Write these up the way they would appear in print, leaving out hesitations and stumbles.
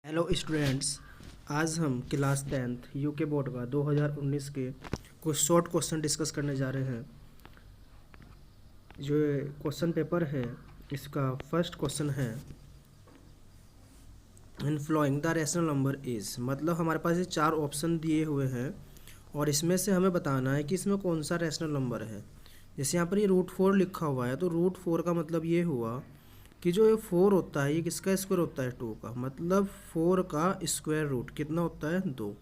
Hello students, आज हम class 10th UK board का 2019 के कुछ शॉर्ट क्वेश्चन डिस्कस करने जा रहे हैं। जो क्वेश्चन पेपर है इसका फर्स्ट क्वेश्चन है in following the rational number is, मतलब हमारे पास ये चार ऑप्शन दिए हुए हैं और इसमें से हमें बताना है कि इसमें कौन सा रैशनल नंबर है। जैसे यहाँ पर ये √4 लिखा हुआ है, तो √4 का मतलब ये हुआ कि जो ये 4 होता है ये किसका स्क्वायर होता है, 2 का, मतलब 4 का स्क्वायर रूट कितना होता है, 2।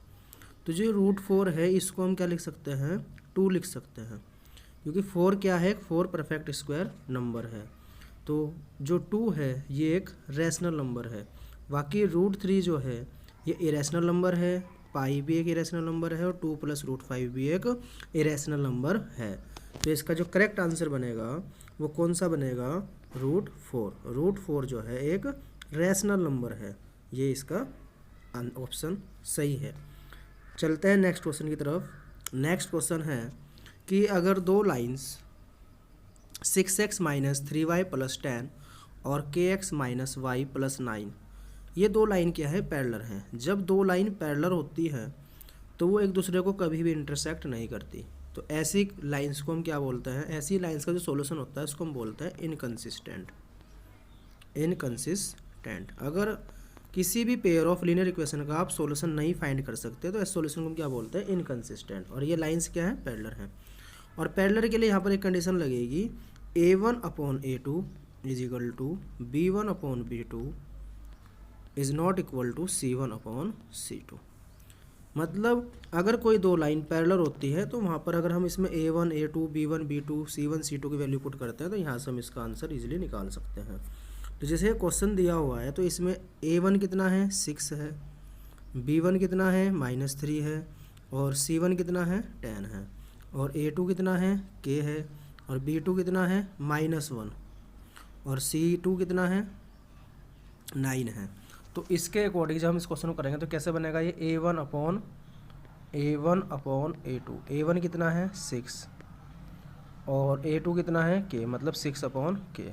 तो जो √4 है इसको हम क्या लिख सकते हैं, 2 लिख सकते हैं, क्योंकि 4 क्या है, 4 परफेक्ट स्क्वायर नंबर है। तो जो 2 है ये एक रैशनल नंबर है। बाकी √3 जो है ये इरेशनल नंबर है, पाई भी एक इरेशनल नंबर है और 2 + √5 भी एक इरेशनल नंबर है। तो इसका जो करेक्ट आंसर बनेगा वो कौन सा बनेगा, √4। √4 जो है एक रैशनल नंबर है, ये इसका ऑप्शन सही है। चलते हैं नेक्स्ट क्वेश्चन की तरफ। नेक्स्ट क्वेश्चन है कि अगर दो लाइंस 6x - 3y + 10 और kx - y + 9, ये दो लाइन क्या है, पैरेलल हैं। जब दो लाइन पैरेलल होती है तो वो एक दूसरे को कभी भी इंटरसेक्ट नहीं करती। तो ऐसी लाइंस को हम क्या बोलते हैं, ऐसी लाइंस का जो सॉल्यूशन होता है उसको हम बोलते हैं इनकंसिस्टेंट। इनकंसिस्टेंट, अगर किसी भी पेयर ऑफ लीनियर इक्वेशन का आप सॉल्यूशन नहीं फाइंड कर सकते तो इस सॉल्यूशन को हम क्या बोलते हैं, इनकंसिस्टेंट। और ये लाइंस क्या है, पैरेलल हैं। और पैरेलल के लिए यहाँ पर एक कंडीशन लगेगी, A1/A2 = B1/B2 is not equal to C1/C2। मतलब अगर कोई दो लाइन पैरेलल होती है तो वहाँ पर अगर हम इसमें A1, A2, B1, B2, C1, C2 की वैल्यू पुट करते हैं तो यहाँ से हम इसका आंसर इजीली निकाल सकते हैं। तो जैसे क्वेश्चन दिया हुआ है तो इसमें A1 कितना है, 6 है, B1 कितना है, -3 है, और C1 कितना है, 10 है, और A2 कितना है, K है, और B2 कितना है, -1, और C2 कितना है, 9 है। तो इसके अकॉर्डिंग जब हम इस क्वेश्चन को करेंगे तो कैसे बनेगा, ये A1/A2। A1 कितना है, 6, और A2 कितना है, K, मतलब 6/K।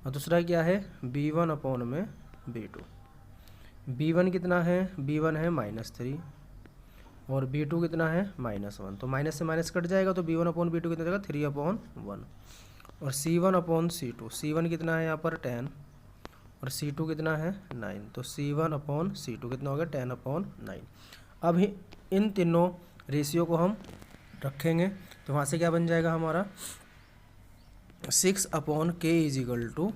और दूसरा क्या है, B1/B2। B1 कितना है, B1 है -3, और B2 कितना है, -1। तो माइनस से माइनस कट जाएगा तो B1/B2 कितना जाएगा, 3/1। और C1/C2, C1 कितना है यहाँ पर, 10, और C2 कितना है, 9। तो C1/C2 कितना हो गया, 10/9। अब इन तीनों रेशियो को हम रखेंगे तो वहाँ से क्या बन जाएगा हमारा, 6/K =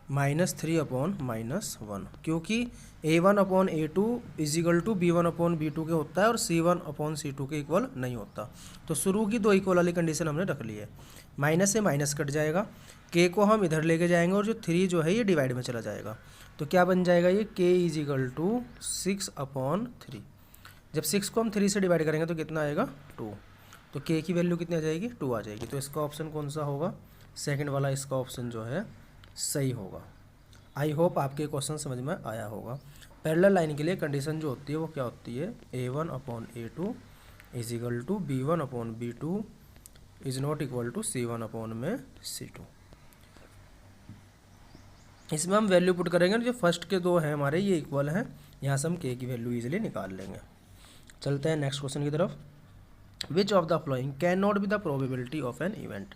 -3/-1, क्योंकि A1/A2 = B1/B2 के होता है और C1/C2 के इक्वल नहीं होता। तो शुरू की दो इक्वल वाली कंडीशन हमने रख ली है। माइनस से माइनस कट जाएगा, K को हम इधर लेके जाएंगे और जो 3 जो है ये डिवाइड में चला जाएगा। तो क्या बन जाएगा, ये K = 6/3। जब 6 को हम 3 से डिवाइड करेंगे तो कितना आएगा, 2। तो K की वैल्यू कितनी आ जाएगी, 2 आ जाएगी। तो इसका ऑप्शन कौन सा होगा, सेकंड वाला इसका ऑप्शन जो है सही होगा। आई होप आपके क्वेश्चन समझ में आया होगा। पैरेलल लाइन के लिए कंडीशन जो होती है वो क्या होती है, A1/A2 = B1/B2 is not equal to C1/C2। इसमें हम वैल्यू पुट करेंगे, जो फर्स्ट के दो हैं हमारे ये इक्वल हैं, यहाँ से हम K की वैल्यू इजीली निकाल लेंगे। चलते हैं नेक्स्ट क्वेश्चन की तरफ। Which of the flowing can not be the probability of an event.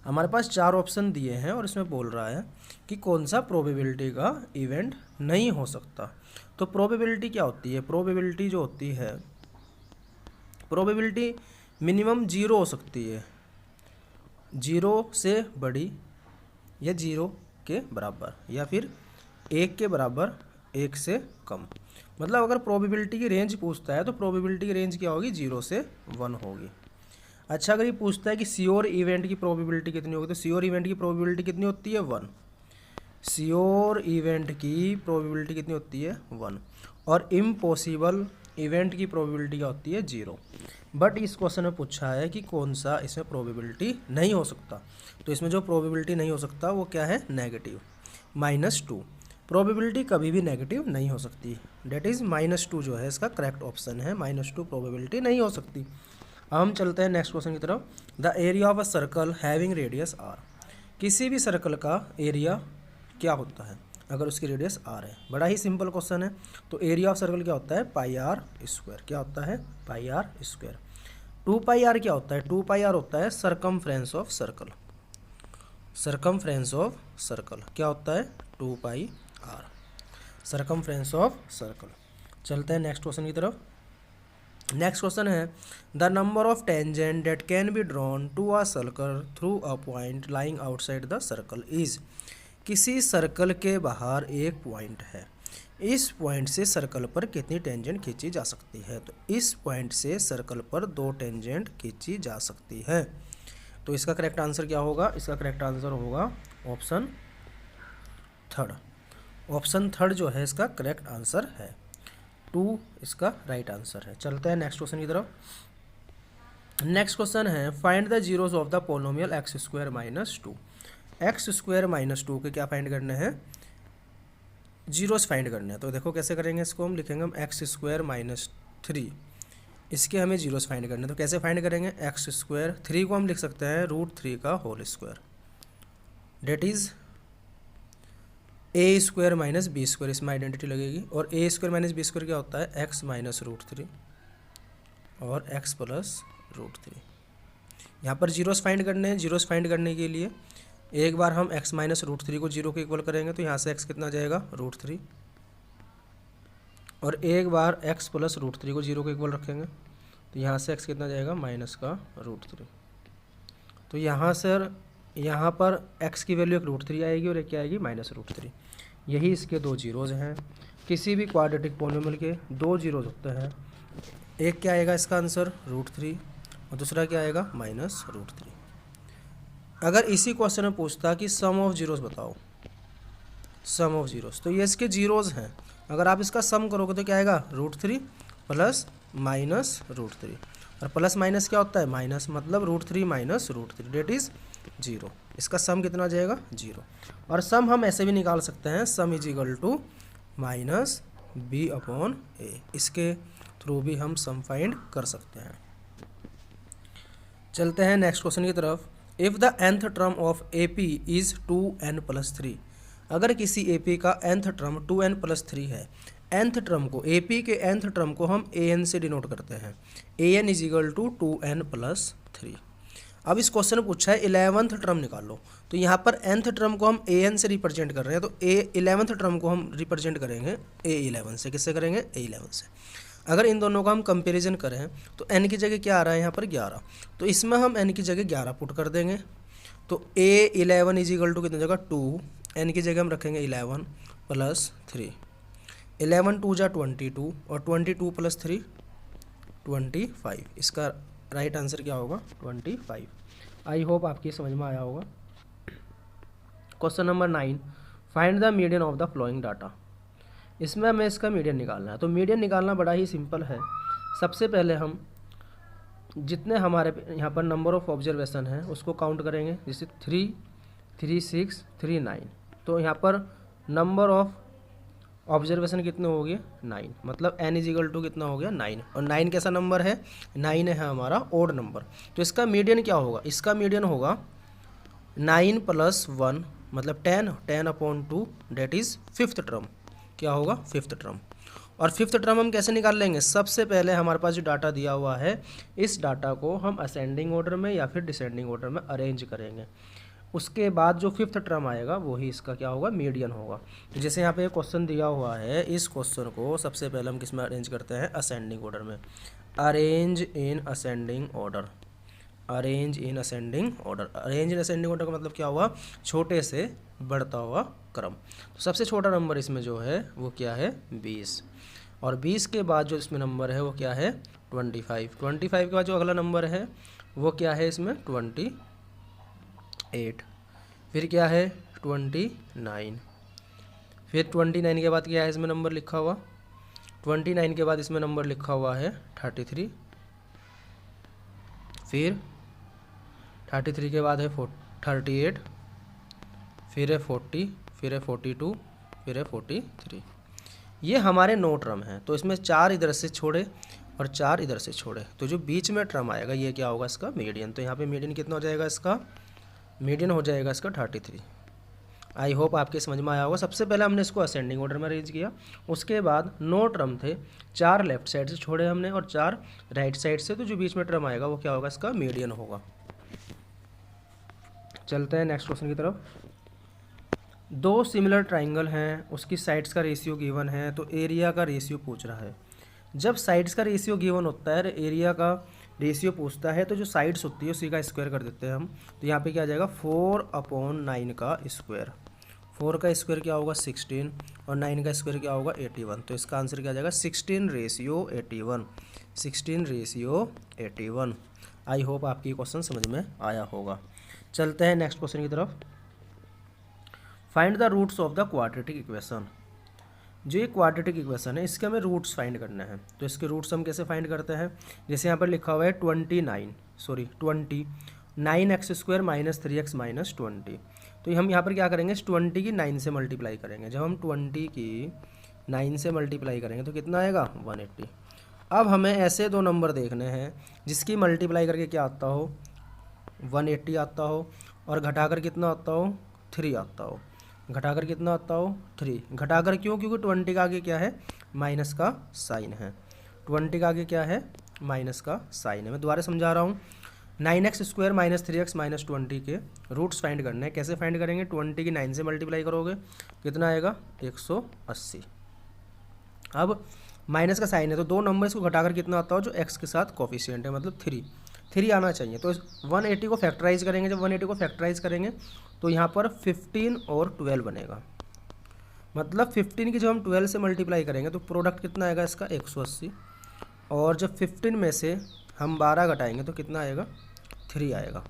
हमारे पास चार ऑप्शन दिए हैं और इसमें बोल रहा है कि कौन सा प्रोबेबिलिटी का इवेंट नहीं हो सकता। तो प्रोबेबिलिटी क्या होती है, प्रोबेबिलिटी जो होती है, प्रोबेबिलिटी मिनिमम 0 हो सकती है, 0 से बड़ी या 0 के बराबर, या फिर 1 के बराबर, 1 से कम। मतलब अगर प्रोबेबिलिटी की रेंज पूछता है तो प्रोबेबिलिटी की रेंज क्या होगी, 0 से 1 होगी। अच्छा, अगर ये पूछता है कि श्योर इवेंट की प्रोबेबिलिटी कितनी होगी, तो श्योर इवेंट की प्रोबेबिलिटी कितनी होती है, 1। श्योर इवेंट की प्रोबेबिलिटी कितनी होती है, 1। और इम्पॉसिबल इवेंट की प्रोबेबिलिटी क्या होती है, 0। बट इस क्वेश्चन में पूछा है कि कौन सा इसमें प्रोबेबिलिटी नहीं हो सकता। तो इसमें जो प्रोबेबिलिटी नहीं हो सकता वो क्या है, नेगेटिव, -2। प्रोबेबिलिटी कभी भी नेगेटिव नहीं हो सकती, डेट इज़ -2 जो है इसका करेक्ट ऑप्शन है, -2 प्रोबेबिलिटी नहीं हो सकती। अब हम चलते हैं नेक्स्ट क्वेश्चन की तरफ। The area of a circle having radius r। किसी भी सर्कल का एरिया क्या होता है, अगर उसकी रेडियस आर है। बड़ा ही सिंपल क्वेश्चन है। तो एरिया ऑफ सर्कल क्या होता है, पाई आर स्क्वायर। क्या होता है, pi R square. 2 pi R क्या होता है, 2 पाई आर होता है circumference of circle. Circumference of circle क्या होता है, 2 pi R, circumference of circle. चलते हैं नेक्स्ट क्वेश्चन की तरफ। नेक्स्ट क्वेश्चन है the number of tangent that can be drawn to a circle through a point lying outside the circle is. किसी circle के बाहर एक पॉइंट है, इस पॉइंट से सर्कल पर कितनी टेंजेंट खींची जा सकती है। तो इस पॉइंट से सर्कल पर 2 टेंजेंट खींची जा सकती है। तो इसका करेक्ट आंसर क्या होगा, इसका करेक्ट आंसर होगा ऑप्शन थर्ड। ऑप्शन थर्ड जो है इसका करेक्ट आंसर है, 2 इसका राइट आंसर है। चलते हैं नेक्स्ट क्वेश्चन की तरफ। नेक्स्ट क्वेश्चन है find the zeros of the polynomial x square minus 2। X square minus 2 के क्या फाइंड करने हैं, जीरोस फाइंड करने हैं। तो देखो कैसे करेंगे इसको, हम लिखेंगे हम एक्स स्क्वायर माइनस 3, इसके हमें जीरोस फाइंड करने हैं। तो कैसे फाइंड करेंगे, एक्स स्क्वायर 3 को हम लिख सकते हैं √3 का whole square, that is a square minus b square, इसमें आइडेंटिटी लगेगी। और a square minus b square क्या होता है, एक्स माइनस √3 और एक्स प्लस √3। यहाँ पर जीरोस फाइंड करने हैं। जीरोस फाइंड करने के लिए एक बार हम x माइनस √3 को 0 के इक्वल करेंगे, तो यहाँ से x कितना जाएगा √3, और एक बार x प्लस √3 को 0 के इक्वल रखेंगे, तो यहाँ से x कितना जाएगा माइनस का √3। तो यहाँ से यहाँ पर x की वैल्यू एक √3 आएगी और एक क्या आएगी माइनस √3। यही इसके 2 जीरोज हैं। किसी भी क्वाड्रेटिक पोलिनोमियल के 2 जीरोज होते हैं। एक क्या आएगा इसका आंसर √3 और दूसरा क्या आएगा माइनस √3। अगर इसी क्वेश्चन में पूछता कि सम ऑफ जीरोस बताओ, सम ऑफ जीरोस, तो ये इसके जीरोस हैं। अगर आप इसका सम करोगे तो क्या आएगा √3 प्लस माइनस √3, और प्लस माइनस क्या होता है माइनस, मतलब √3 माइनस √3 डेट इज 0। इसका सम कितना आ जाएगा 0। और सम हम ऐसे भी निकाल सकते हैं, sum is equal to minus b upon a, इसके थ्रू भी हम सम फाइंड कर सकते हैं। चलते हैं नेक्स्ट क्वेश्चन की तरफ। If the nth term of AP is 2n+3, अगर किसी AP का nth टर्म 2n+3 है, nth टर्म को AP के nth टर्म को हम an से डिनोट करते हैं, an is equal to 2n+3। अब इस क्वेश्चन में पूछा है 11th टर्म निकालो, तो यहाँ पर nth टर्म को हम an से रिप्रेजेंट कर रहे हैं, तो 11th टर्म को हम रिप्रेजेंट करेंगे a11 से। किससे करेंगे, a11 से। अगर इन दोनों का हम कंपैरिजन करें तो n की जगह क्या आ रहा है यहाँ पर 11, तो इसमें हम n की जगह 11 पुट कर देंगे। तो a11 इज इक्वल टू कितनी जगह 2, n की जगह हम रखेंगे 11 प्लस 3, 11 2 जा 22 और 22 प्लस 3 25। इसका राइट आंसर क्या होगा 25। आई होप आपकी समझ में आया होगा। Question number 9 find the median of the flowing data. इसमें हमें इसका मीडियन निकालना है। तो मीडियन निकालना बड़ा ही सिंपल है। सबसे पहले हम जितने हमारे यहाँ पर नंबर ऑफ ऑब्जर्वेशन है उसको काउंट करेंगे, जैसे 3, 3, 6, 3, 9। तो यहाँ पर नंबर ऑफ ऑब्जर्वेशन कितने हो गए 9, मतलब n इज इक्वल टू कितना हो गया 9। और 9 कैसा नंबर है, 9 है हमारा ओड नंबर। तो इसका मीडियन क्या होगा, इसका मीडियन होगा 9 + 1 मतलब 10 upon 2 that is 5th term. क्या होगा 5th टर्म। और 5th टर्म हम कैसे निकाल लेंगे, सबसे पहले हमारे पास जो डाटा दिया हुआ है इस डाटा को हम असेंडिंग ऑर्डर में या फिर डिसेंडिंग ऑर्डर में अरेंज करेंगे। उसके बाद जो 5th टर्म आएगा वही इसका क्या होगा मीडियन होगा। तो जैसे यहाँ पे क्वेश्चन दिया हुआ है, इस क्वेश्चन को सबसे पहले हम किस में अरेंज करते हैं, असेंडिंग ऑर्डर में। Arrange in ascending order, arrange in ascending order. Arrange in ascending order का मतलब क्या हुआ, छोटे से बढ़ता हुआ क्रम। तो सबसे छोटा नंबर इसमें जो है वो क्या है 20, और 20 के बाद जो इसमें नंबर है वो क्या है 25। 25 के बाद जो अगला नंबर है वो क्या है इसमें 28, फिर क्या है 29, फिर 29 के बाद क्या है इसमें नंबर लिखा हुआ, 29 के बाद इसमें नंबर लिखा हुआ है 33, फिर 33 के बाद है 38, फिर है 40, फिर है 42, फिर है 43। ये हमारे 9 टर्म हैं। तो इसमें 4 इधर से छोड़े और 4 इधर से छोड़े, तो जो बीच में टर्म आएगा ये क्या होगा इसका मीडियन। तो यहाँ पे मीडियन कितना हो जाएगा, इसका मीडियन हो जाएगा इसका 33। आई होप आपके समझ में आया होगा। सबसे पहले हमने इसको असेंडिंग ऑर्डर में अरेंज किया, उसके बाद 9 टर्म थे, 4 लेफ्ट साइड से छोड़े हमने और 4 राइट साइड से, तो जो बीच में टर्म आएगा वो क्या होगा, इसका मीडियन होगा। चलते हैं नेक्स्ट क्वेश्चन की तरफ। 2 सिमिलर ट्राइंगल हैं, उसकी साइड्स का रेशियो गिवन है, तो एरिया का रेशियो पूछ रहा है। जब साइड्स का रेशियो गिवन होता है, एरिया का रेशियो पूछता है, तो जो साइड्स होती है उसी का स्क्वायर कर देते हैं हम। तो यहाँ पे क्या आ जाएगा 4/9 का स्क्वायर। 4 का स्क्वायर क्या होगा 16 और 9 का स्क्वायर क्या होगा 81। तो इसका आंसर क्या आ जाएगा 16:81। 16:81। आई होप आपकी क्वेश्चन समझ में आया होगा। चलते हैं नेक्स्ट क्वेश्चन की तरफ। Find the roots of the quadratic equation. जो ये क्वाड्रेटिक इक्वेशन है इसके हमें रूट्स फाइंड करने हैं। तो इसके रूट्स हम कैसे फाइंड करते हैं, जैसे यहाँ पर लिखा हुआ है 9x² - 3x - 20। तो हम यहाँ पर क्या करेंगे, इस 20 की 9 से मल्टीप्लाई करेंगे। जब हम 20 की 9 से मल्टीप्लाई करेंगे तो कितना आएगा 180। अब हमें ऐसे 2 नंबर देखने हैं जिसकी मल्टीप्लाई करके क्या आता हो 180 आता हो, और घटाकर कितना आता हो 3 आता हो। घटाकर कितना आता हो 3। घटाकर क्यों, क्योंकि 20 का आगे क्या है माइनस का साइन है। 20 का आगे क्या है माइनस का साइन है। मैं दोबारा समझा रहा हूँ। 9x² - 3x - 20 के रूट्स फाइंड करने हैं। कैसे फाइंड करेंगे, 20 की 9 से मल्टीप्लाई करोगे कितना आएगा 180। अब माइनस का साइन है तो 2 नंबर इसको घटाकर कितना आता हो जो x के साथ कोफिशिएंट है, मतलब 3 आना चाहिए। तो 180 को फैक्टराइज करेंगे। जब 180 को फैक्टराइज करेंगे तो यहाँ पर 15 और 12 बनेगा। मतलब 15 की जब हम 12 से मल्टीप्लाई करेंगे तो प्रोडक्ट कितना आएगा इसका 180। और जब 15 में से हम 12 घटाएंगे तो कितना आएगा 3 आएगा।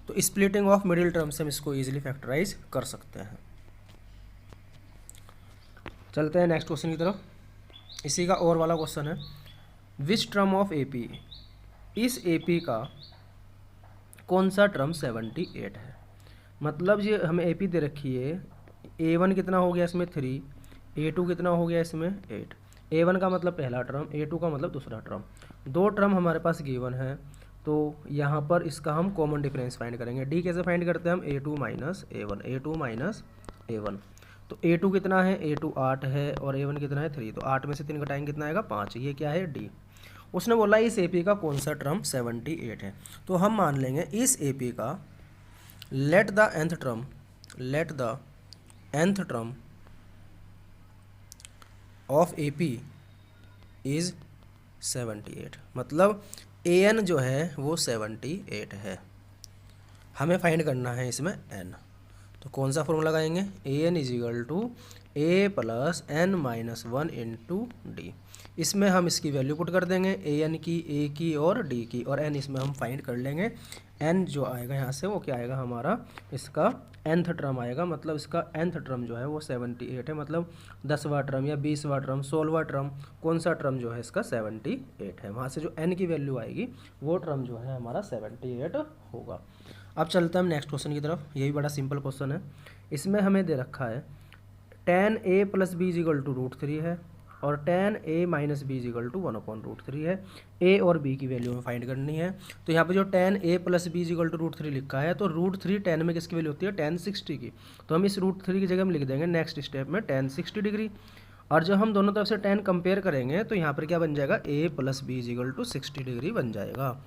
तो स्प्लिटिंग ऑफ मिडिल टर्म से हम इसको ईजिली फैक्टराइज कर सकते हैं। चलते हैं नेक्स्ट क्वेश्चन की तरफ। इसी का और वाला क्वेश्चन है, विच टर्म ऑफ AP, इस AP का कौन सा टर्म 78 है। मतलब ये हमें AP दे रखी है, A1 कितना हो गया इसमें 3, A2 कितना हो गया इसमें 8। A1 का मतलब पहला टर्म, A2 का मतलब दूसरा टर्म। 2 टर्म हमारे पास गिवन है, तो यहाँ पर इसका हम कॉमन डिफरेंस फाइंड करेंगे। D कैसे फाइंड करते हैं हम, A2 - A1। तो A2 कितना है, A2 8 है और A1 कितना है 3। तो 8 में से 3 घटाएंगे कितना आएगा 5। ये क्या है D। उसने बोला इस AP का कौन सा टर्म 78 है। तो हम मान लेंगे इस AP का let the nth term of AP is 78। मतलब AN जो है वो 78 है। हमें फाइंड करना है इसमें n। तो कौन सा फॉर्मूला लगाएंगे, AN = A + n - 1 × D। इसमें हम इसकी वैल्यू पुट कर देंगे, AN की, A की और D की, और n इसमें हम फाइंड कर लेंगे। n जो आएगा यहाँ से वो क्या आएगा हमारा, इसका nth टर्म आएगा। मतलब इसका nth टर्म जो है वो 78 है। मतलब 10वां टर्म या 20वां टर्म, 16वां टर्म, कौन सा टर्म जो है इसका 78 है। वहाँ से जो n की वैल्यू आएगी वो टर्म जो है हमारा 78 होगा। अब चलते हैं हम नेक्स्ट क्वेश्चन की तरफ। यही बड़ा सिंपल क्वेश्चन है। इसमें हमें दे रखा है tan A + B = √3 है और tan A - B = 1/√3 है। A और B की वैल्यू हमें फाइंड करनी है। तो यहाँ पे जो tan A + B = √3 लिखा है, तो √3 tan में किसकी वैल्यू होती है tan 60 की। तो हम इस √3 की जगह हम लिख देंगे नेक्स्ट स्टेप में tan 60 डिग्री। और जब हम दोनों तरफ से tan कंपेयर करेंगे तो यहाँ पर क्या बन जाएगा, A + B = 60 डिग्री बन जाएगा।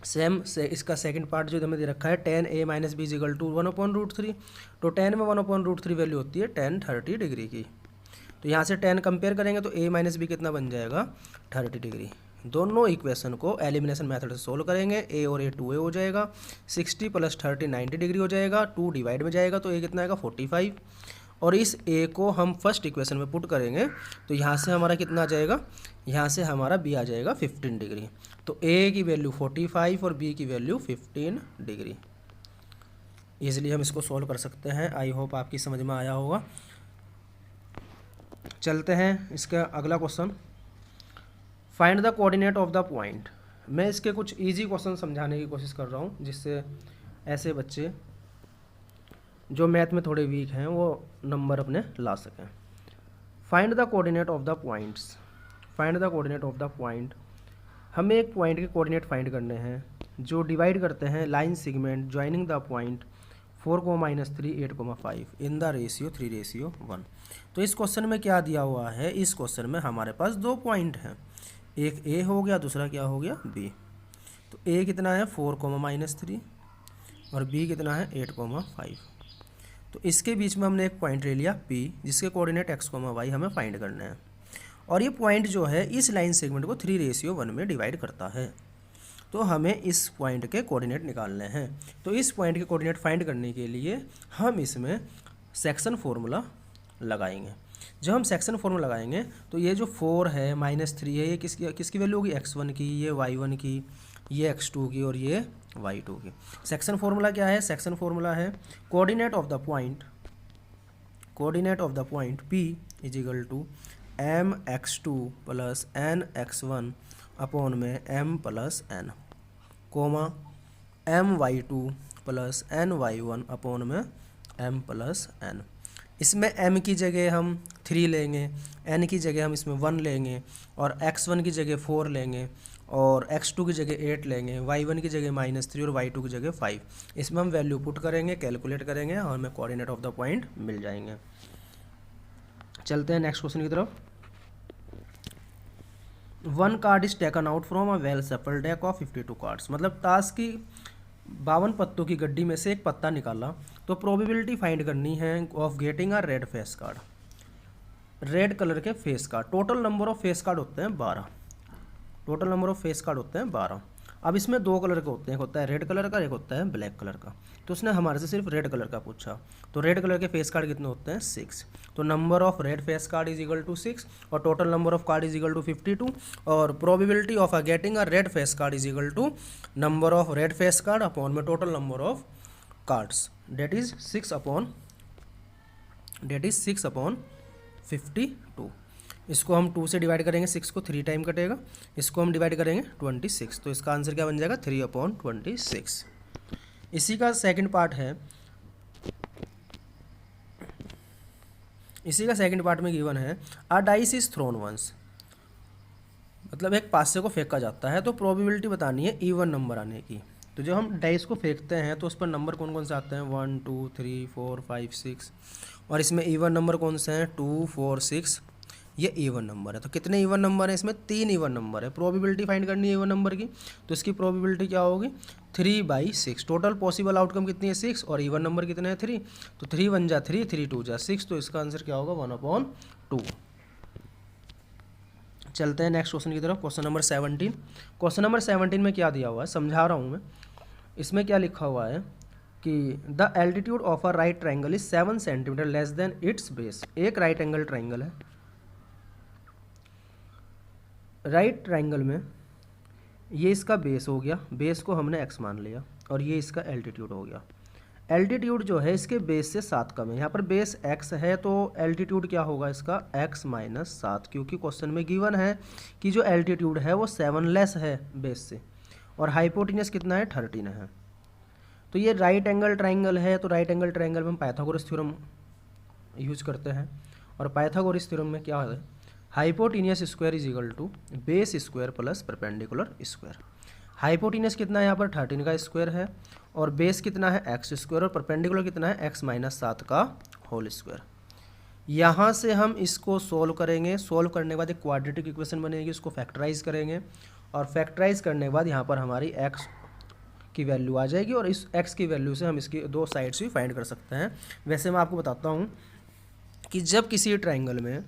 सेम से इसका सेकंड पार्ट जो हमें दे रखा है tan A - B = 1/√3। तो tan में 1/√3 वैल्यू होती है tan 30 डिग्री की। तो यहाँ से tan कंपेयर करेंगे तो A - B कितना बन जाएगा 30 डिग्री। दोनों इक्वेशन को एलिमिनेशन मेथड से सोल्व करेंगे। A और A 2A हो जाएगा, 60 + 30 90 डिग्री हो जाएगा, 2 डिवाइड में जाएगा तो A कितना आएगा 45। और इस A को हम फर्स्ट इक्वेशन में पुट करेंगे तो यहाँ से हमारा कितना आ जाएगा, यहाँ से हमारा B आ जाएगा 15 डिग्री। तो A की वैल्यू 45 और B की वैल्यू 15 डिग्री। ईजिली हम इसको सॉल्व कर सकते हैं। आई होप आपकी समझ में आया होगा। चलते हैं इसका अगला question, find the coordinate of the point. मैं इसके कुछ इजी क्वेश्चन समझाने की कोशिश कर रहा हूँ जिससे ऐसे बच्चे जो मैथ में थोड़े वीक हैं वो नंबर अपने ला सकें। Find the coordinate of the points. Find the coordinate of the point. हमें एक पॉइंट के कोऑर्डिनेट फाइंड करने हैं जो डिवाइड करते हैं line segment joining the point 4, -3, 8, 5 in the ratio 3:1। तो इस क्वेश्चन में क्या दिया हुआ है, इस क्वेश्चन में हमारे पास 2 पॉइंट हैं, एक ए हो गया, दूसरा क्या हो गया बी। तो ए कितना है 4, -3 और बी कितना है 8, 5। तो इसके बीच में हमने एक पॉइंट ले लिया पी, जिसके कोऑर्डिनेट x, y हमें फाइंड करना है। और ये पॉइंट जो है इस लाइन सेगमेंट को 3:1 में डिवाइड करता है। तो हमें इस पॉइंट के कोऑर्डिनेट निकालने हैं। तो इस पॉइंट के कोऑर्डिनेट फाइंड करने के लिए हम इसमें सेक्शन फार्मूला लगाएंगे। जब हम सेक्शन फार्मूला लगाएंगे तो ये जो 4 है -3 है, ये किसकी वैल्यू होगी, x1 की, ये y1 की, ये x2 की और ये y2 की। सेक्शन फार्मूला क्या है, सेक्शन फार्मूला है coordinate of the point p is equal to mx2 plus nx1 upon में m plus n, comma my2 plus ny1 upon में m प्लस n। इसमें m की जगह हम 3 लेंगे, n की जगह हम इसमें 1 लेंगे और x1 की जगह 4 लेंगे और x2 की जगह 8 लेंगे, y1 की जगह -3 और y2 की जगह 5। इसमें हम वैल्यू पुट करेंगे, कैलकुलेट करेंगे और हमें कोऑर्डिनेट ऑफ द पॉइंट मिल जाएंगे। चलते हैं नेक्स्ट क्वेश्चन की तरफ। 1 card is taken out from a well सफल डेक ऑफ 52 कार्ड्स। मतलब ताश की 52 पत्तों की गड्डी में से एक पत्ता निकाला, तो प्रोबेबिलिटी फाइंड करनी है of getting a red face card, red colour के face card. Total number of face card होते हैं 12, total number of face card होते हैं 12। अब इसमें 2 कलर के होते हैं, एक होता है रेड कलर का, एक होता है ब्लैक कलर का। तो उसने हमारे से सिर्फ रेड कलर का पूछा, तो रेड कलर के फेस कार्ड कितने होते हैं 6। तो number of red face card is equal to 6 और total number of card is equal to 52 और probability of getting a red face card is equal to number of red face card upon में total number of cards, that is 6 upon 52। इसको हम 2 से divide करेंगे, 6 को 3 time कटेगा, इसको हम डिवाइड करेंगे 26। तो इसका आंसर क्या बन जाएगा 3/26। इसी का सेकंड पार्ट है, इसी का सेकंड पार्ट में गिवन है a dice is thrown once, मतलब एक पासे को फेंका जाता है, तो प्रोबेबिलिटी बतानी है इवन नंबर आने की। तो जब हम डाइस को फेंकते हैं तो उस पर नंबर कौन कौन से आते हैं 1 2 3 4 5 6 और इसमें इवन नंबर कौन से हैं 2 4 6, ये इवन नंबर है। तो कितने इवन नंबर है इसमें 3 इवन नंबर है। प्रोबेबिलिटी फाइंड करनी है इवन नंबर की, तो इसकी प्रोबेबिलिटी क्या होगी 3/6। टोटल पॉसिबल आउटकम कितनी है 6 और इवन नंबर कितने हैं 3, तो 3 1 जा 3, 3 2 जा 6। तो इसका आंसर क्या होगा 1/2। चलते हैं नेक्स्ट क्वेश्चन की तरफ। Question number 17। क्वेश्चन नंबर 17 में क्या दिया हुआ है समझा रहा हूँ मैं। इसमें क्या लिखा हुआ है कि the altitude of a right triangle is 7 centimetre less than it's base. एक राइट एंगल ट्राइंगल है, राइट ट्राइंगल में ये इसका बेस हो गया, बेस को हमने x मान लिया और ये इसका एल्टीट्यूड हो गया। एल्टीट्यूड जो है इसके बेस से 7 कम है, यहाँ पर बेस x है तो एल्टीट्यूड क्या होगा इसका x - 7, क्योंकि क्वेश्चन में गिवन है कि जो एल्टीट्यूड है वो 7 लेस है बेस से और हाइपोटेन्यूस कितना है 13 है। तो ये राइट एंगल ट्राइंगल है, तो राइट एंगल ट्राइंगल में हम पाइथागोरस थ्योरम यूज करते हैं और पाइथागोरस थ्योरम में क्या है hypotenuse square is equal to base square plus perpendicular square. Hypotenuse कितना है यहाँ पर 13 का स्क्वायर है और बेस कितना है x स्क्वायर और परपेंडिकुलर कितना है x - 7 का होल स्क्वायर। यहाँ से हम इसको सोल्व करेंगे, सोल्व करने के बाद एक क्वाड्रेटिक इक्वेशन बनेगी, उसको फैक्टराइज करेंगे और फैक्टराइज करने के बाद यहाँ पर हमारी x की वैल्यू आ जाएगी और इस x की वैल्यू से हम इसकी 2 साइड्स भी फाइंड कर सकते हैं। वैसे मैं आपको बताता हूँ कि जब किसी ट्राइंगल में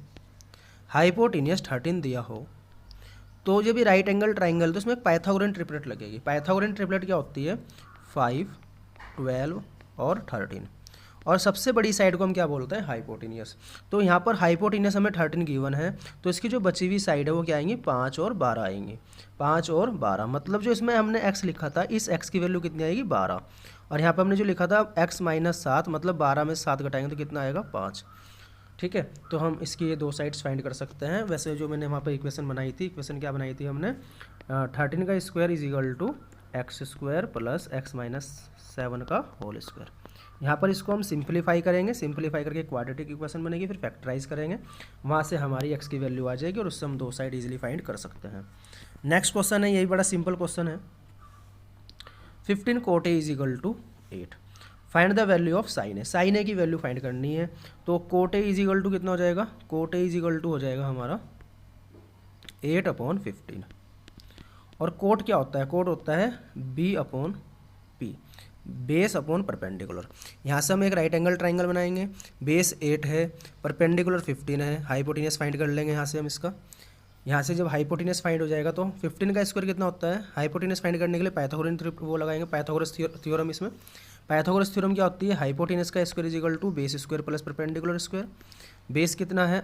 हाइपोटेन्यूस 13 दिया हो तो जब भी राइट एंगल ट्राइंगल तो उसमें एक पाइथागोरन ट्रिपलेट लगेगी। पाइथागोरन ट्रिपलेट क्या होती है 5, 12 और 13 और सबसे बड़ी साइड को हम क्या बोलते हैं हाइपोटेन्यूस। तो यहाँ पर हाइपोटेन्यूस हमें 13 गिवन है, तो इसकी जो बची हुई साइड है वो क्या आएंगी 5 और 12 आएंगी। 5 और 12 मतलब जो इसमें हमने x लिखा था इस x की वैल्यू कितनी आएगी 12 और यहाँ पर हमने जो लिखा था x - 7 मतलब 12 में 7 घटाएंगे तो कितना आएगा 5। ठीक है, तो हम इसकी ये 2 साइड्स फाइंड कर सकते हैं। वैसे जो मैंने वहाँ पर इक्वेशन बनाई थी, इक्वेशन क्या बनाई थी हमने 13 का square is equal to x square plus x - 7 का होल स्क्वायर। यहाँ पर इसको हम सिंप्लीफाई करेंगे, सिंप्लीफाई करके क्वाड्रेटिक इक्वेशन बनेगी, फिर फैक्टराइज करेंगे, वहाँ से हमारी x की वैल्यू आ जाएगी और उससे हम 2 साइड इजीली फाइंड कर सकते हैं। नेक्स्ट क्वेश्चन है, यही बड़ा सिंपल क्वेश्चन है। 15 cot A is equal to 8। Find the value of sine A, sine A की वैल्यू फाइंड करनी है। तो cot A is equal to कितना हो जाएगा, cot A is equal to हो जाएगा हमारा 8/15। और कोट क्या होता है, कोट होता है b upon p, base upon perpendicular. यहाँ से हम एक राइट एंगल ट्राइंगल बनाएंगे, बेस 8 है, परपेंडिकुलर 15 है, हाइपोटेनियस फाइंड कर लेंगे यहाँ से हम इसका। यहाँ से जब हाइपोटेनियस फाइंड हो जाएगा तो 15 का स्क्वायर कितना होता है, हाइपोटेनियस फाइंड करने के लिए पाइथागोरस वो लगाएंगे, पाइथागोरस थ्योरम। इसमें पाइथागोरस थ्योरम क्या होती है, हाइपोटेनियस का square is equal to base square plus perpendicular square. Base कितना है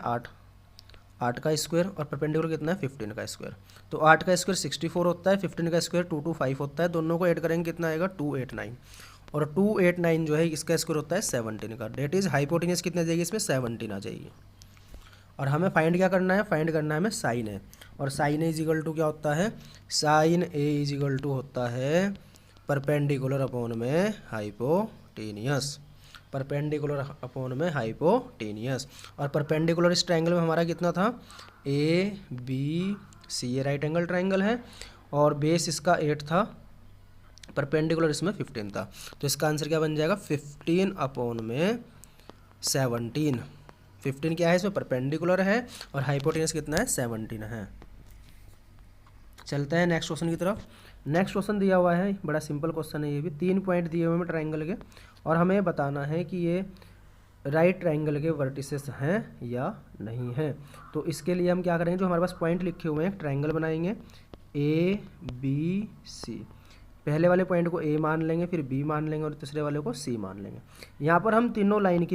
8 का स्क्वायर, और परपेंडिकुलर कितना है 15 का स्क्वायर। तो 8 का स्क्वायर 64 होता है, 15 का स्क्वायर 225 होता है, दोनों को ऐड करेंगे कितना आएगा 289, और 289 जो है इसका स्क्वायर होता है 17 का। डेट इज हाइपोटेनियस कितना आ जाएगी इसमें 17 आ जाएगी। और हमें फाइंड क्या करना है, फाइंड करना है हमें साइन ए, और sine a is equal to क्या होता है, sine a is equal to होता है परपेंडिकुलर अपॉन में हाइपोटेनियस, परपेंडिकुलर अपॉन में हाइपोटेनियस। और परपेंडिकुलर इस ट्रायंगल में हमारा कितना था, ए बी सी, ये राइट एंगल ट्रायंगल है, और बेस इसका 8 था, परपेंडिकुलर इसमें 15 था। तो इसका आंसर क्या बन जाएगा 15 अपॉन में 17। 15 क्या है इसमें, परपेंडिकुलर है, और हाइपोटेनियस कितना है 17 है। चलते हैं नेक्स्ट क्वेश्चन की तरफ। नेक्स्ट क्वेश्चन दिया हुआ है, बड़ा सिंपल क्वेश्चन है ये भी, 3 पॉइंट दिए हुए हैं ट्रायंगल के, और हमें बताना है कि ये राइट ट्रायंगल के वर्टिसेस हैं या नहीं हैं। तो इसके लिए हम क्या करेंगे, जो हमारे पास पॉइंट लिखे हुए हैं ट्रायंगल बनाएंगे ए बी सी। पहले वाले पॉइंट को ए मान लेंगे, फिर बी मान लेंगे, और तीसरे वाले को सी मान लेंगे। यहाँ पर हम तीनों लाइन्स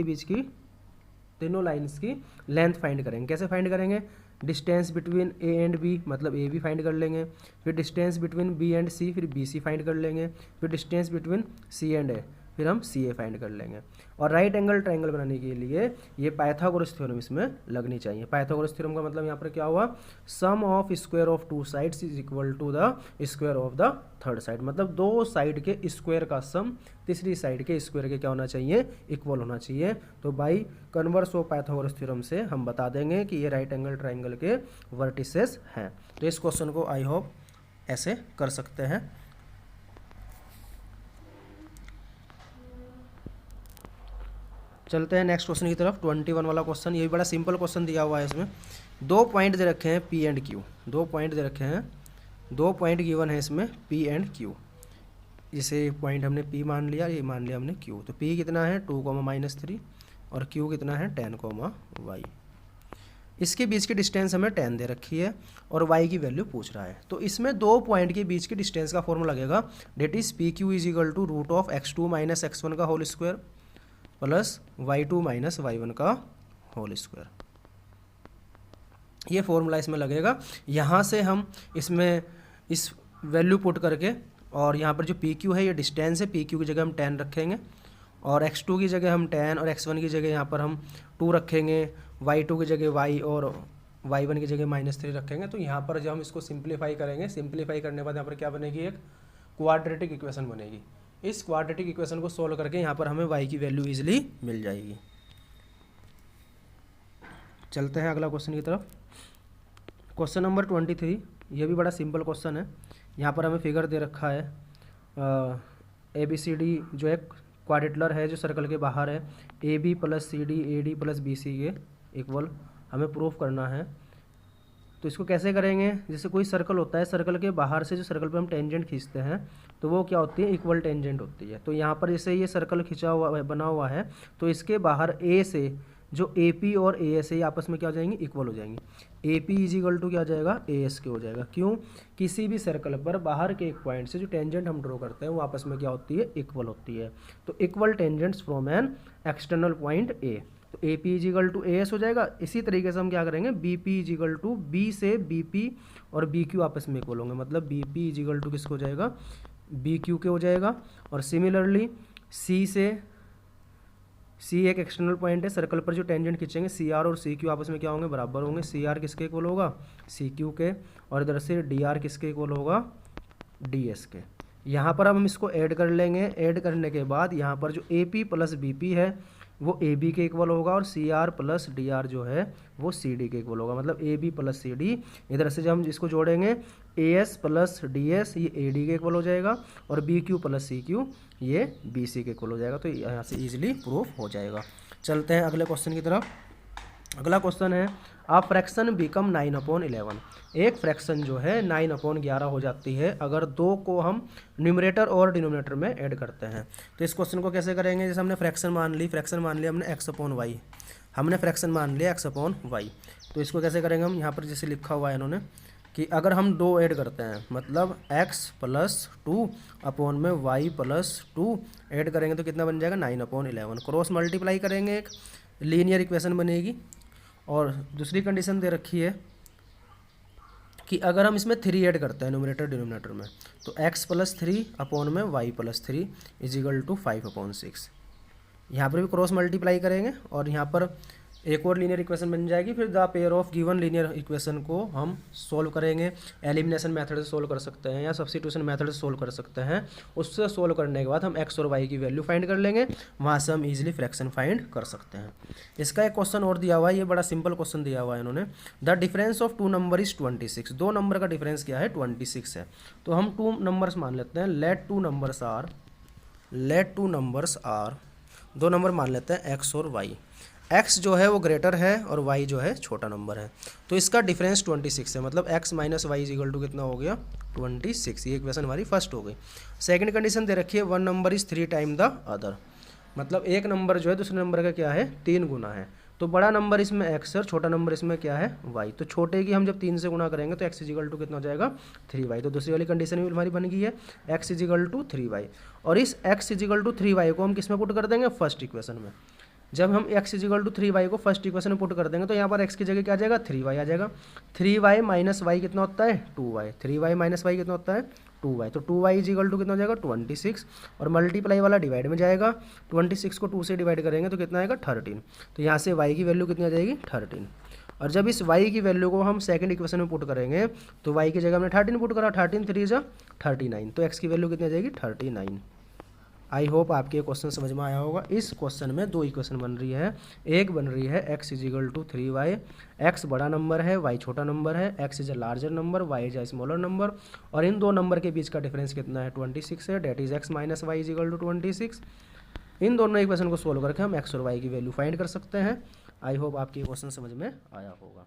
की लेंथ फाइंड करेंगे। कैसे फाइंड करेंगे, distance between a and b, मतलब ए बी फाइंड कर लेंगे, फिर distance between b and c, फिर बी सी फाइंड कर लेंगे, फिर distance between c and a, फिर हम सी ए फाइंड कर लेंगे। और राइट एंगल ट्रायंगल बनाने के लिए ये पाइथागोरस थ्योरम इसमें लगनी चाहिए। पाइथागोरस थ्योरम का मतलब यहाँ पर क्या हुआ, sum of square of 2 sides is equal to the square of the third side, मतलब 2 साइड के स्क्वायर का सम तीसरी साइड के स्क्वायर के क्या होना चाहिए, इक्वल होना चाहिए। तो by converse of Pythagoras theorem से हम बता देंगे कि ये राइट एंगल ट्रायंगल के वर्टिसेस हैं। तो इस क्वेश्चन को आई होप ऐसे कर सकते हैं। चलते हैं नेक्स्ट क्वेश्चन की तरफ, 21 वाला क्वेश्चन। ये भी बड़ा सिंपल क्वेश्चन दिया हुआ है। इसमें 2 पॉइंट दे रखे हैं पी एंड क्यू, 2 पॉइंट दे रखे हैं, 2 पॉइंट गिवन है इसमें पी एंड क्यू। जैसे पॉइंट हमने पी मान लिया, ये मान लिया हमने क्यू। तो पी कितना है 2, और क्यू कितना है 10, वाई। इसके बीच की डिस्टेंस हमें 10 दे रखी है, और y की वैल्यू पूछ रहा है। तो इसमें 2 पॉइंट के बीच की डिस्टेंस का फॉर्मूला लगेगा, that is p q is equal to root of x2 minus x1 का whole square plus y2 minus y1 का होल स्क्वायर। ये फॉर्मूला इसमें लगेगा। यहाँ से हम इसमें इस वैल्यू पुट करके, और यहाँ पर जो पी क्यू है ये डिस्टेंस है, पी क्यू की जगह हम 10 रखेंगे, और x2 की जगह हम 10, और x1 की जगह यहाँ पर हम 2 रखेंगे, y2 की जगह y, और y1 की जगह -3 रखेंगे। तो यहाँ पर जब हम इसको सिंप्लीफाई करेंगे, सिंप्लीफाई करने के बाद यहाँ पर क्या बनेगी, एक क्वाड्रेटिक इक्वेशन बनेगी। इस क्वाड्रेटिक इक्वेशन को सोल्व करके यहाँ पर हमें y की वैल्यू इजीली मिल जाएगी। चलते हैं अगला क्वेश्चन की तरफ। क्वेश्चन नंबर 23, ये भी बड़ा सिंपल क्वेश्चन है। यहाँ पर हमें फिगर दे रखा है ABCD जो है क्वाड्रिलेटरल है, जो सर्कल के बाहर है, AB plus CD AD plus BC के इक्वल हमें प्रूफ करना है। तो इसको कैसे करेंगे, जैसे कोई सर्कल होता है, सर्कल के बाहर से जो सर्कल पे हम टेंजेंट खींचते हैं तो वो क्या होती है, इक्वल टेंजेंट होती है। तो यहाँ पर जैसे ये सर्कल खिंचा हुआ बना हुआ है, तो इसके बाहर A से जो AP और AS है आपस में क्या हो जाएंगे, इक्वल हो जाएंगे। AP इज इक्वल टू क्या हो जाएगा, AS के हो जाएगा। क्यों, किसी भी सर्कल पर बाहर के एक पॉइंट से जो टेंजेंट हम ड्रॉ करते हैं वो आपस में क्या होती है, इक्वल होती है। तो equal tangents from an external point A, तो AP is equal to AS हो जाएगा। इसी तरीके से हम क्या करेंगे, BP is equal to B से BP और BQ आपस में इक्वल होंगे, मतलब BP इज इक्वल टू किसको हो जाएगा, BQ के हो जाएगा। और सिमिलरली C एक एक्सटर्नल पॉइंट है, सर्कल पर जो टेंजेंट खींचेंगे CR और CQ आपस में क्या होंगे, बराबर होंगे। CR किसके इक्वल होगा, CQ के, और इधर से DR किसके इक्वल होगा, DS के। यहाँ पर हम इसको ऐड कर लेंगे। ऐड करने के बाद यहाँ पर जो AP प्लस BP है, वो ए बी के इक्वल होगा और c r plus d r जो है वो सी डी के इक्वल होगा। मतलब a b plus c d, इधर से जब हम इसको जोड़ेंगे a s plus d s ये ए डी के इक्वल हो जाएगा और b q plus c q ये बी सी के इक्वल हो जाएगा। तो यहाँ से ईजिली प्रूफ हो जाएगा। चलते हैं अगले क्वेश्चन की तरफ। अगला क्वेश्चन है आ फ्रैक्शन बिकम 9/11। एक फ्रैक्शन जो है 9/11 हो जाती है अगर दो को हम न्यूमरेटर और डिनोमिनेटर में ऐड करते हैं। तो इस क्वेश्चन को कैसे करेंगे, जैसे हमने फ्रैक्शन मान लिया हमने x/y, हमने फ्रैक्शन मान लिया x/y। तो इसको कैसे करेंगे हम, यहाँ पर जैसे लिखा हुआ है इन्होंने कि अगर हम दो ऐड करते हैं मतलब x + 2 अपॉन में y + 2 ऐड करेंगे तो कितना बन जाएगा 9/11। क्रॉस मल्टीप्लाई करेंगे, एक लीनियर इक्वेशन बनेगी। और दूसरी कंडीशन दे रखी है कि अगर हम इसमें 3 ऐड करते हैं न्यूमरेटर डिनोमिनेटर में तो x + 3 अपॉन में y + 3 = 5/6। यहाँ पर भी क्रॉस मल्टीप्लाई करेंगे और यहाँ पर एक और लीनियर इक्वेशन बन जाएगी। फिर the pair of given linear equation को हम सोल्व करेंगे। एलिमिनेशन मेथड से सोल्व कर सकते हैं या सब्स्टिट्यूशन मेथड से सोल्व कर सकते हैं। उससे सोल्व करने के बाद हम x और y की वैल्यू फाइंड कर लेंगे, वहाँ से हम इजीली फ्रैक्शन फाइंड कर सकते हैं। इसका एक क्वेश्चन और दिया हुआ है, ये बड़ा सिंपल क्वेश्चन दिया हुआ है इन्होंने। The difference of 2 number is 26। दो नंबर का डिफरेंस क्या है 26 है। तो हम 2 नंबर्स मान लेते हैं। लेट टू नंबर्स आर, दो नंबर मान लेते हैं x और y। x जो है वो ग्रेटर है और y जो है छोटा नंबर है। तो इसका डिफरेंस 26 है, मतलब x - y = कितना हो गया 26। ये इक्वेशन हमारी फर्स्ट हो गई। सेकंड कंडीशन दे रखी है 1 number is 3 time the other. मतलब एक नंबर जो है दूसरे नंबर का क्या है 3 गुना है। तो बड़ा नंबर इसमें x है और छोटा नंबर इसमें क्या है y। तो छोटे की हम जब 3 से गुना करेंगे तो x = कितना हो जाएगा 3y। तो दूसरी वाली कंडीशन भी हमारी बन गई है x = 3y। और इस x = 3y को हम किस में पुट कर देंगे फर्स्ट इक्वेशन में। जब हम x = 3y को फर्स्ट इक्वेशन में पुट कर देंगे तो यहाँ पर x की जगह क्या आ जाएगा 3y आ जाएगा। 3y - y कितना होता है 2y। 3y - y कितना होता है 2y। तो 2y = कितना हो जाएगा 26 और मल्टीप्लाई वाला डिवाइड में जाएगा। 26 को 2 से डिवाइड करेंगे तो कितना आएगा 13। तो यहाँ से y की वैल्यू कितनी आ जाएगी 13। और जब इस y की वैल्यू को हम सेकंड इक्वेशन में पुट करेंगे तो y की जगह हमने 13 पुट करा, 13 3 = 39। तो x की वैल्यू कितनी आ जाएगी 39। आई होप आपके ये क्वेश्चन समझ में आया होगा। इस क्वेश्चन में 2 इक्वेशन बन रही है। एक बन रही है x = 3y, x बड़ा नंबर है y छोटा नंबर है, x is a larger number y is a smaller number. और इन दो नंबर के बीच का डिफरेंस कितना है 26 है, डेट इज x - y = 26। इन दोनों इक्वेशन को सोल्व करके हम x और y की वैल्यू फाइंड कर सकते हैं। आई होप आपकी क्वेश्चन समझ में आया होगा।